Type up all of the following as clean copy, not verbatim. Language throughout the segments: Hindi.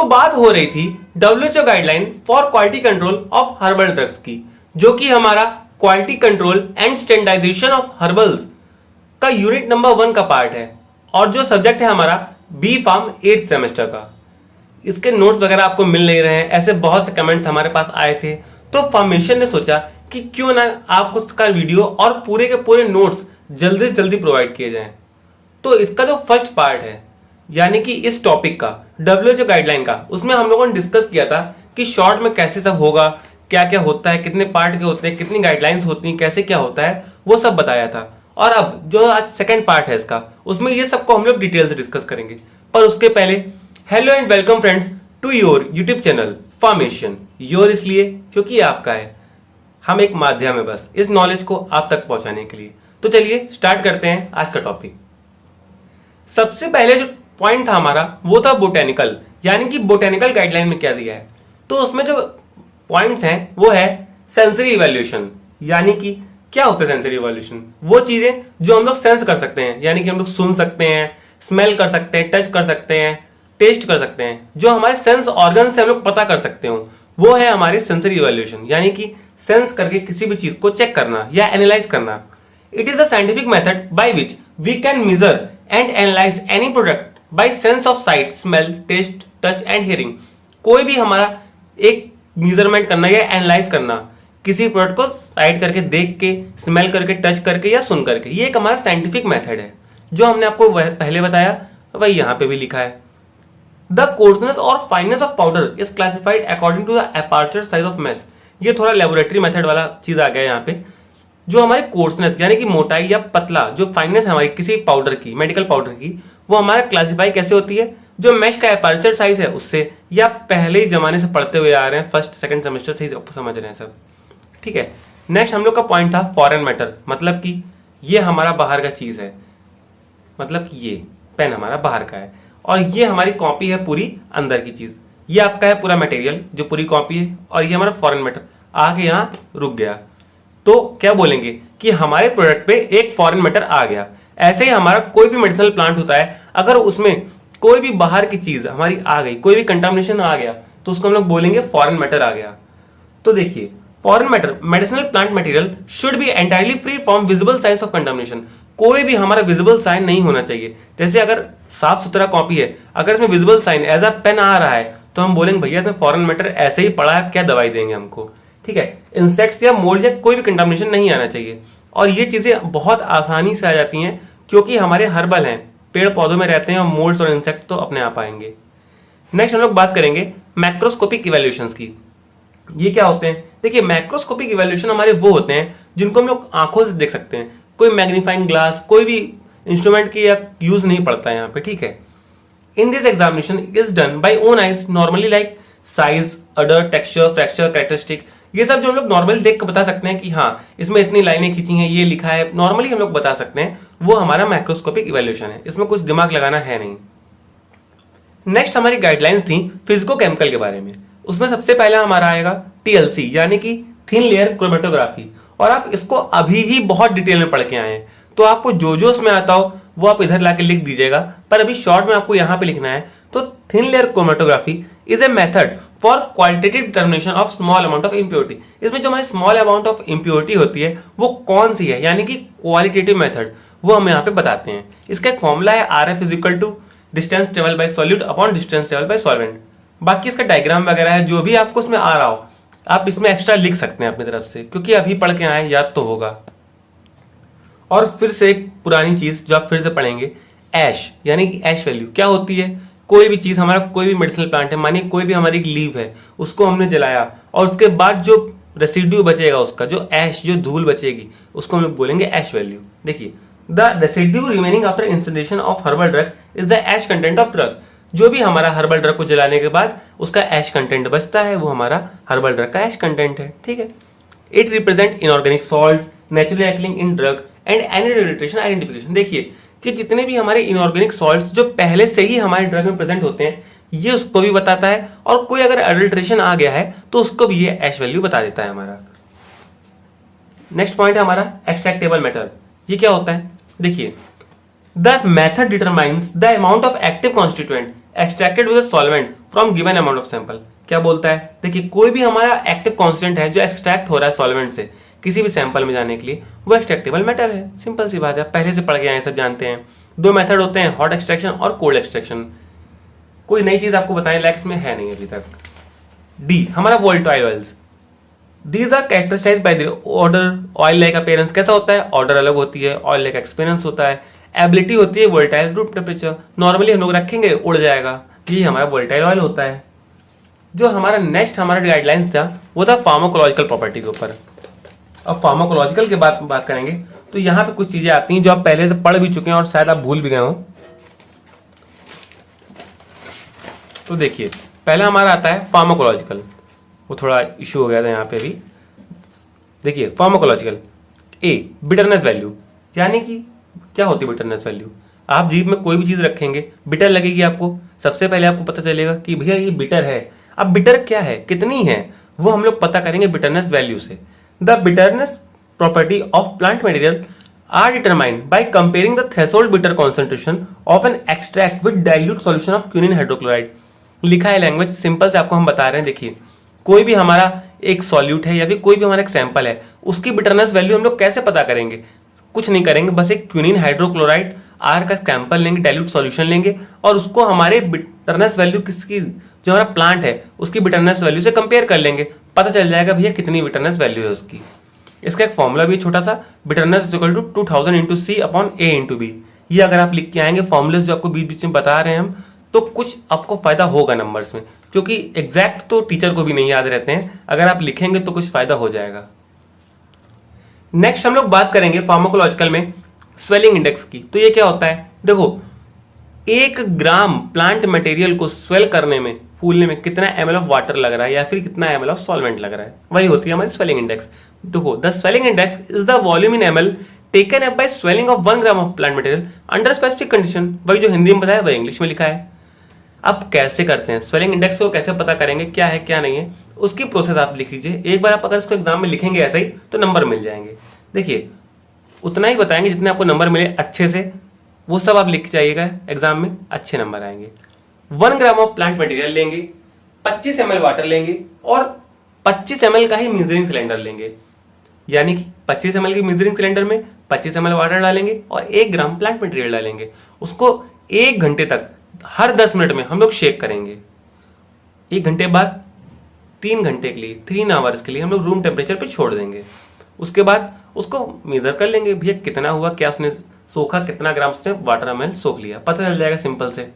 तो बात हो रही थी WHO guideline for quality control of herbal drugs की, जो कि हमारा quality control and standardisation of herbals का यूनिट नंबर 1 का पार्ट है और जो सब्जेक्ट है हमारा बी फार्म 8th सेमेस्टर का। इसके नोट्स वगैरह आपको मिल नहीं रहे हैं, ऐसे बहुत से कमेंट्स हमारे पास आए थे, तो फॉर्मेशन ने सोचा कि क्यों ना आपको इसका वीडियो और पूरे के पूरे नोट्स जल्दी से जल्दी प्रोवाइड किए जाएं। तो इसका जो फर्स्ट पार्ट है यानी कि इस टॉपिक का WHO गाइडलाइन का, उसमें हम लोगों ने डिस्कस किया था कि शॉर्ट में कैसे सब होगा, क्या क्या होता है, कितने पार्ट के होते हैं, कितनी गाइडलाइंस होती हैं, कैसे क्या होता है, वो सब बताया था। और अब जो आज सेकंड पार्ट है इसका, उसमें ये सबको हम लोग डिटेल से डिस्कस करेंगे। पर उसके पहले hello and welcome friends to your YouTube channel formation. Your इसलिए क्योंकि आपका है, हम एक माध्यम है बस इस नॉलेज को आप तक पहुंचाने के लिए। तो चलिए स्टार्ट करते हैं आज का टॉपिक। सबसे पहले जो पॉइंट था हमारा वो था बोटेनिकल, यानी कि बोटेनिकल गाइडलाइन में क्या दिया है। तो उसमें जो पॉइंट्स हैं वो है सेंसरी इवैल्यूएशन, यानी कि क्या होता है सेंसरी इवैल्यूएशन, वो चीजें जो हम लोग सेंस कर सकते हैं, यानी कि हम लोग सुन सकते हैं, स्मेल कर सकते हैं, टच कर सकते हैं, टेस्ट कर सकते हैं, जो हमारे सेंस ऑर्गन से हम लोग पता कर सकते हो, वो है हमारे सेंसरी इवैल्यूएशन, यानी कि सेंस करके किसी भी चीज को चेक करना या एनालाइज करना। It is a scientific method by which we can measure and analyse any product by sense of sight, smell, taste, touch and hearing. कोई भी हमारा एक मेजरमेंट करना या एनालाइज करना किसी प्रोडक्ट को साइट करके, देख के, स्मेल करके, टच करके या सुन करके, ये एक हमारा साइंटिफिक मेथड है। जो हमने आपको पहले बताया वही यहां पे भी लिखा है। द कोर्सनेस और fineness of powder is classified according to the aperture size of mesh. ये थोड़ा लेबोरेटरी मेथड वाला चीज आ गया यहाँ पे। जो हमारी कोर्सनेस यानी कि मोटाई या पतला, जो फाइननेस है हमारी किसी पाउडर की, मेडिकल पाउडर की, वो हमारा क्लासिफाई कैसे होती है, जो मैश का अपर्चर साइज है उससे, या पहले ही जमाने से पढ़ते हुए आ रहे हैं, फर्स्ट सेकंड सेमेस्टर से ही समझ रहे हैं सब, ठीक है। नेक्स्ट हम लोग का पॉइंट था फॉरेन मैटर, मतलब कि ये हमारा बाहर का चीज है, मतलब कि ये पेन हमारा बाहर का है और ये हमारी कॉपी है पूरी अंदर की चीज। ये आपका है पूरा मटेरियल जो पूरी कॉपी है, और ये हमारा फॉरेन मैटर आके यहाँ रुक गया। तो क्या बोलेंगे कि हमारे प्रोडक्ट पे एक फॉरेन मैटर आ गया। ऐसे ही हमारा कोई भी मेडिसिनल प्लांट होता है, अगर उसमें कोई भी बाहर की चीज हमारी आ गई, कोई भी कंटामिनेशन आ गया, तो उसको हम लोग बोलेंगे फॉरेन मैटर आ गया। तो देखिए, foreign matter medicinal plant material should be entirely free from visible science of contamination. कोई भी हमारा विजिबल साइन नहीं होना चाहिए। जैसे अगर साफ सुथरा कॉपी है, अगर इसमें visible sign as a pen आ रहा है, तो हम बोलेंगे भैया इसमें फॉरेन मैटर ऐसे ही पड़ा है, क्या दवाई देंगे हमको, ठीक है। इंसेक्ट्स या मोल्ड या कोई भी कंटामिनेशन नहीं आना चाहिए। और ये चीजें बहुत आसानी से आ जाती हैं क्योंकि हमारे हर्बल हैं, पेड़ पौधों में रहते हैं, और मोल्ड्स और इंसेक्ट तो अपने आप आएंगे। नेक्स्ट हम लोग बात करेंगे मैक्रोस्कोपिक इवैल्यूएशंस की। ये क्या होते हैं? देखिए, मैक्रोस्कोपिक इवैल्यूएशन हमारे वो होते हैं जिनको हम लोग आंखों से देख सकते हैं। कोई मैग्नीफाइंग ग्लास, कोई भी इंस्ट्रूमेंट की यूज नहीं पड़ता है यहाँ पे, ठीक है। In this examination is done by own eyes normally, like size, order, texture, fracture, characteristic, ये सब जो हम लोग नॉर्मली देख के बता सकते हैं कि हाँ इसमें इतनी लाइनें खींची हैं, ये लिखा है, नॉर्मली हम लोग बता सकते हैं, वो हमारा मैक्रोस्कोपिक इवैल्यूएशन है। इसमें कुछ दिमाग लगाना है नहीं। नेक्स्ट हमारी गाइडलाइंस थी फिजिकोकेमिकल के बारे में। उसमें सबसे पहला हमारा आएगा TLC, यानी कि थिन लेयर क्रोमेटोग्राफी। और आप इसको अभी ही बहुत डिटेल में पढ़ के आए हैं, तो आपको जो जो उसमें आता हो वो आप इधर लाके लिख दीजिएगा, पर अभी शॉर्ट में आपको यहां पे लिखना है। तो thin layer chromatography is a method for qualitative determination of small amount of impurity. इसमें जो हमारी स्मॉल अमाउंट ऑफ इम्प्योरिटी होती है वो कौन सी है, यानी कि क्वालिटेटिव मेथड, वो हम यहाँ पे बताते हैं। इसका एक फॉर्मूला है RF is equal to distance travel by solute upon distance travel by solvent. बाकी इसका डायग्राम वगैरह है, जो भी आपको इसमें आ रहा हो आप इसमें एक्स्ट्रा लिख सकते हैं अपनी तरफ से, क्योंकि अभी पढ़ के आए, याद तो होगा। और फिर से एक पुरानी चीज जो आप फिर से पढ़ेंगे, ऐश, यानी कि ऐश वैल्यू क्या होती है। कोई भी चीज, हमारा कोई भी मेडिसिनल प्लांट है, मानिए कोई भी हमारी लीव है, उसको हमने जलाया और उसके बाद जो रेसिड्यू बचेगा, उसका जो ऐश, जो धूल बचेगी, उसको हम लोग बोलेंगे ऐश वैल्यू। देखिए, the residue remaining after incineration of herbal drug is the ash content of drug. जो भी हमारा हर्बल ड्रग को जलाने के बाद उसका ऐश कंटेंट बचता है, वो हमारा हर्बल ड्रग का ऐश कंटेंट है, ठीक है। It represent inorganic salts naturally acting in drug and any radiation identification. देखिए कि जितने भी हमारे इनऑर्गेनिक सॉल्ट्स जो पहले से ही हमारे ड्रग में प्रेजेंट होते हैं, ये उसको भी बताता है, और कोई अगर एडल्ट्रेशन आ गया है तो उसको भी ये ऐश वैल्यू बता देता है हमारा। नेक्स्ट पॉइंट है हमारा एक्सट्रैक्टेबल मैटर। ये क्या होता है? देखिए, the method determines the amount of active constituent extracted with a solvent from given amount of sample. क्या बोलता है, देखिए कोई भी हमारा एक्टिव कांस्टेंट है जो एक्सट्रैक्ट हो रहा है सॉल्वेंट से किसी भी सैंपल में जाने के लिए, वो एक्सट्रैक्टेबल मैटर है। सिंपल सी बात है, पहले से पढ़ के आए सब जानते हैं। दो मेथड होते हैं, हॉट एक्सट्रैक्शन और कोल्ड एक्सट्रैक्शन। कोई नई चीज आपको बताएं लैक्स में है नहीं अभी तक। डी हमारा volatile oils, these are characterised by the odour oil like appearance. कैसा होता है, ऑर्डर अलग होती है, ऑयल लाइक एक्सपीरियंस होता है, एबिलिटी होती है वोलेटाइल रूम टेम्परेचर। नॉर्मली हम लोग रखेंगे उड़ जाएगा, ये हमारा वोलेटाइल ऑयल होता है। जो हमारा नेक्स्ट हमारा गाइडलाइंस था वो था फार्माकोलॉजिकल प्रॉपर्टी के ऊपर। अब फार्माकोलॉजिकल के बात करेंगे तो यहाँ पे कुछ चीजें आती हैं जो आप पहले से पढ़ भी चुके हैं और शायद आप भूल भी गए हो। तो देखिए पहला हमारा आता है फार्माकोलॉजिकल, वो थोड़ा इश्यू हो गया था यहाँ पे भी। देखिए फार्माकोलॉजिकल, ए बिटरनेस वैल्यू, यानी कि क्या होती है बिटरनेस वैल्यू। आप जीभ में कोई भी चीज रखेंगे बिटर लगेगी आपको, सबसे पहले आपको पता चलेगा कि भैया ये बिटर है। अब बिटर क्या है, कितनी है, वो हम लोग पता करेंगे बिटरनेस वैल्यू से। The bitterness property of plant material are determined by comparing the threshold bitter concentration of an extract with dilute solution of quinine hydrochloride. लिखा है लैंग्वेज सिंपल से आपको हम बता रहे हैं। देखिए कोई भी हमारा एक सॉल्यूट है या फिर कोई भी हमारा एक सैंपल है, उसकी बिटरनेस वैल्यू हम लोग कैसे पता करेंगे, कुछ नहीं करेंगे, बस एक क्विनिन हाइड्रोक्लोराइड आर का सैंपल लेंगे, डाइल्यूट सॉल्यूशन लेंगे और उसको हमारे बिटरनेस वैल्यू किसकी, जो हमारा प्लांट है उसकी बिटरनेस वैल्यू से कंपेयर कर लेंगे, पता चल जाएगा भैया कितनी बिटरनेस वैल्यू है उसकी। इसका एक फॉर्मूला भी छोटा सा, bitterness is equal to 2000 into C upon A into B. ये अगर आप लिख के आएंगे फॉर्मूलेस जो आपको बीच बीच में बता रहे हैं हम, तो कुछ आपको फायदा होगा नंबर्स में, क्योंकि एग्जैक्ट तो टीचर को भी नहीं याद रहते हैं, अगर आप लिखेंगे तो कुछ फायदा हो जाएगा। नेक्स्ट हम लोग बात करेंगे फार्माकोलॉजिकल में स्वेलिंग इंडेक्स की। तो ये क्या होता है, देखो 1 ग्राम प्लांट मटेरियल को स्वेल करने में, फूलने में कितना ml ऑफ वाटर लग रहा है या फिर कितना ml ऑफ सॉल्वेंट लग रहा है, वही होती है हमारी स्वेलिंग इंडेक्स। देखो the swelling index is the volume in ml taken up by swelling of 1 gram of plant material under specific condition. वही जो हिंदी में बताया वही इंग्लिश में लिखा है। अब कैसे करते हैं स्वेलिंग इंडेक्स को, कैसे पता करेंगे क्या है क्या नहीं है, उसकी प्रोसेस आप लिख लीजिए। एक बार आप अगर इसको एग्जाम में लिखेंगे ऐसा ही तो नंबर मिल जाएंगे। देखिए उतना ही बताएंगे जितने आपको नंबर मिले अच्छे से, वो सब आप लिख जाइएगा, एग्जाम में अच्छे नंबर आएंगे। 1 ग्राम ऑफ प्लांट मटेरियल लेंगे, 25 ml वाटर लेंगे और 25 ml का ही मेजरिंग सिलेंडर लेंगे, यानी कि 25 ml की मेजरिंग सिलेंडर में 25 ml वाटर डालेंगे और 1 ग्राम प्लांट मटेरियल डालेंगे। उसको 1 घंटे तक हर 10 मिनट में हम लोग शेक करेंगे। 1 घंटे बाद 3 घंटे के लिए, 3 आवर्स के लिए हम लोग रूम टेम्परेचर पे छोड़ देंगे। उसके बाद उसको मेजर कर लेंगे भैया कितना हुआ, क्या उसने सोखा, कितना ग्राम उसने वाटर ml सोख लिया, पता चल जाएगा सिंपल से।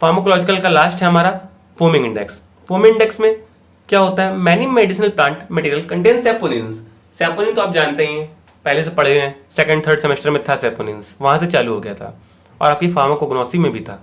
फार्माकोलॉजिकल का लास्ट है हमारा फोमिंग इंडेक्स। फोमिंग इंडेक्स में क्या होता है, many medicinal plant material contain saponins. Saponin तो आप जानते ही हैं, पहले से पढ़े हैं, सेकंड थर्ड सेमेस्टर में था सैपोनिन्स, वहां से चालू हो गया था और आपकी फार्माकोग्नोसी में भी था।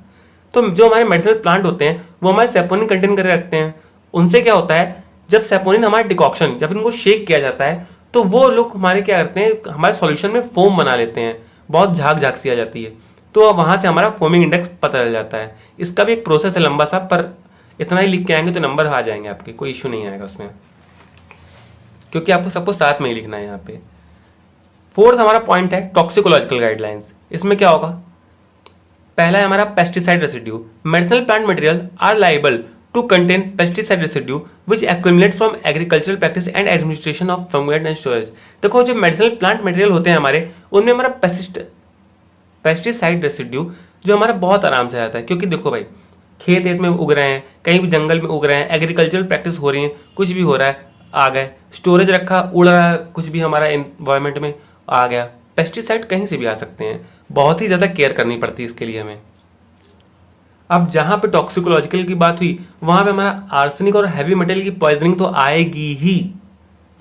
तो जो हमारे मेडिसिनल प्लांट होते हैं वो हमारे सैपोनिन कंटेन करके रखते हैं। उनसे क्या होता है, जब सैपोनिन हमारे डिकॉक्शन, जब इनको शेक किया जाता है तो वो लोग हमारे क्या करते हैं, हमारे सॉल्यूशन में फोम बना लेते हैं, बहुत झाग झाग सी आ जाती है, तो वहां से हमारा फोमिंग इंडेक्स पता चल जाता है। इसका भी एक प्रोसेस है लंबा सा, पर इतना ही लिख के आएंगे तो नंबर आ जाएंगे आपके, कोई इश्यू नहीं आएगा उसमें, क्योंकि आपको सब कुछ साथ में ही लिखना है यहाँ पे। फोर्थ हमारा पॉइंट है टॉक्सिकोलॉजिकल गाइडलाइंस। इसमें क्या होगा, पहला है हमारा pesticide residue. Medicinal plant material are liable to contain pesticide residue which accumulate from agricultural practice and administration of fungicide and storage। देखो जो मेडिसिनल प्लांट मटेरियल होते हैं हमारे, उनमें हमारा पेस्टिसाइड रेसिड्यू जो हमारा बहुत आराम से आता है, क्योंकि देखो भाई खेत में उग रहे हैं, कहीं भी जंगल में उग रहे हैं, एग्रीकल्चरल प्रैक्टिस हो रही है, कुछ भी हो रहा है, आ गए, स्टोरेज रखा, उड़ रहा है, कुछ भी हमारा एनवायरमेंट में आ गया, पेस्टिसाइड कहीं से भी आ सकते हैं, बहुत ही ज्यादा केयर करनी पड़ती है इसके लिए हमें। अब जहां पे टॉक्सिकोलॉजिकल की बात हुई वहां पे हमारा आर्सेनिक और हैवी मेटल की पॉइजनिंग तो आएगी ही,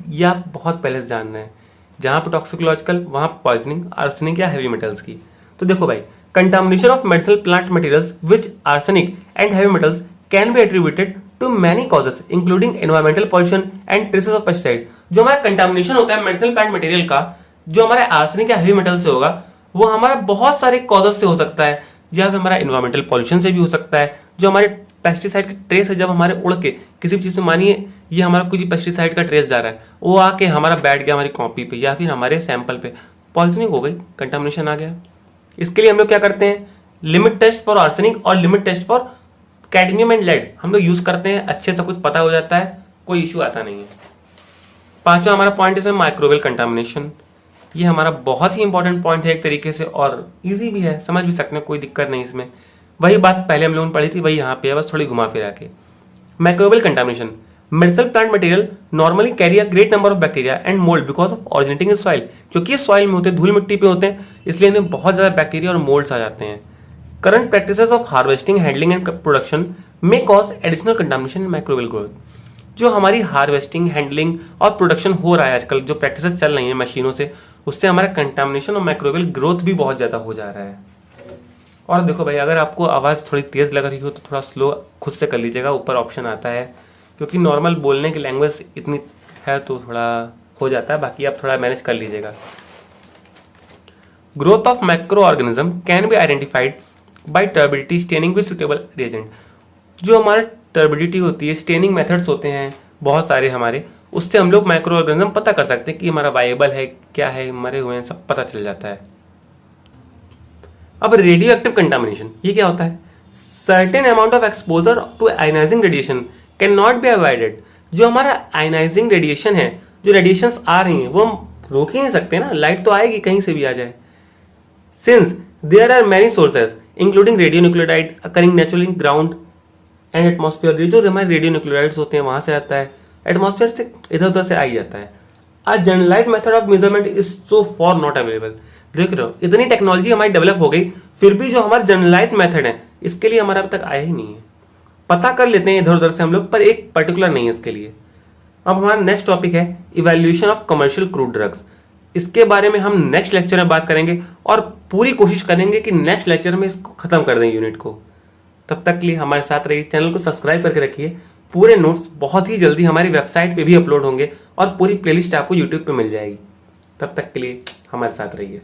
यह आप बहुत पहले से जानना है। जहां पे टॉक्सिकोलॉजिकल वहां पॉइजनिंग आर्सेनिक या हैवी मेटल्स की। तो देखो भाई, contamination of medicinal plant materials which arsenic and heavy metals can be attributed to many causes including environmental pollution and traces of pesticide. जो हमारा कंटामिनेशन होता है मेडिसिनल प्लांट मटेरियल का, जो हमारे आर्सेनिक या हैवी मेटल से होगा, वो हमारा बहुत सारे कॉजेस से हो सकता है, या फिर हमारा एनवायरमेंटल पॉल्यूशन से भी हो सकता है। जो हमारे पेस्टिसाइड के ट्रेस है, जब हमारे उड़ के किसी भी चीज से, मानिए ये हमारा कुछ पेस्टिसाइड का ट्रेस जा रहा है, वो आके हमारा बैठ गया हमारी कॉपी पे या फिर हमारे सैंपल पे, पॉइजनिंग हो गई, कंटामिनेशन आ गया। इसके लिए हम लोग क्या करते हैं, लिमिट टेस्ट फॉर आर्सेनिक और limit test for cadmium and lead हम लोग यूज करते हैं, अच्छे से कुछ पता हो जाता है, कोई इश्यू आता नहीं है। पांचवा हमारा पॉइंट है माइक्रोवेल कंटामिनेशन। ये हमारा बहुत ही इंपॉर्टेंट पॉइंट है एक तरीके से, और इजी भी है, समझ भी सकते हैं, कोई दिक्कत नहीं इसमें। वही बात पहले हम लोगों ने पढ़ी थी, वही यहाँ पे है, बस थोड़ी घुमा फिरा के। Microbial contamination, medicinal plant material normally carry a great number of bacteria and mould because of originating in soil. क्योंकि ये सॉइल में होते हैं, धूल मिट्टी पे होते हैं, इसलिए इन्हें बहुत ज्यादा बैक्टीरिया और मोल्ड्स आ जाते हैं। Current practices of harvesting, handling and production में कॉज एडिशनल कंटामिनेशन इन माइक्रोवेल ग्रोथ। जो हमारी हार्वेस्टिंग, हैंडलिंग और प्रोडक्शन हो रहा है आजकल, जो प्रैक्टिसेस चल रही है मशीनों से, उससे हमारा कंटामिनेशन और माइक्रोवेल ग्रोथ भी बहुत ज्यादा हो जा रहा है। और देखो भाई, अगर आपको आवाज थोड़ी तेज लग रही हो तो थोड़ा स्लो खुद से कर लीजिएगा, ऊपर ऑप्शन आता है, क्योंकि नॉर्मल बोलने की लैंग्वेज इतनी है तो थोड़ा हो जाता है, बाकी आप थोड़ा मैनेज कर लीजिएगा। Growth of micro organism can be identified by turbidity staining with suitable reagent. जो हमारे टर्बिडिटी होती है, स्टेनिंग मेथड्स होते हैं बहुत सारे हमारे, उससे हम लोग माइक्रो ऑर्गेनिज्म पता कर सकते हैं कि हमारा वायबल है, क्या है, मरे हुए हैं, सब पता चल जाता है। अब रेडियो एक्टिव कंटामिनेशन, ये क्या होता है? Certain amount of exposure to ionising radiation can not be avoided. जो हमारा आयनाइजिंग रेडिएशन है, जो रेडिएशंस आ रही हैं, वो हम रोक ही नहीं सकते ना, लाइट तो आएगी कहीं से भी आ जाए। Since there are many sources including radio nucleotide occurring naturally in ground and atmosphere, जो हमारे रेडियो न्यूक्लियोटाइड्स होते हैं वहां से आता है, एटमॉस्फेयर से इधर उधर से आ ही जाता है। A generalised method of measurement is so far not available. देख रहे हो, इतनी टेक्नोलॉजी हमारी डेवलप हो गई, फिर भी जो हमारा जनरलाइज्ड मेथड है, इसके लिए हमारा अब तक आया ही नहीं है। पता कर लेते हैं इधर उधर से हम लोग, पर एक पर्टिकुलर नहीं है इसके लिए। अब हमारा नेक्स्ट टॉपिक है evaluation of commercial crude drugs. इसके बारे में हम नेक्स्ट लेक्चर में बात करेंगे और पूरी कोशिश करेंगे कि नेक्स्ट लेक्चर में इसको खत्म कर दें यूनिट को। तब तक के लिए हमारे साथ रहिए, चैनल को सब्सक्राइब करके रखिए। पूरे नोट्स बहुत ही जल्दी हमारी वेबसाइट पे भी अपलोड होंगे और पूरी प्लेलिस्ट आपको यूट्यूब पे मिल जाएगी। तब तक के लिए हमारे साथ रहिए।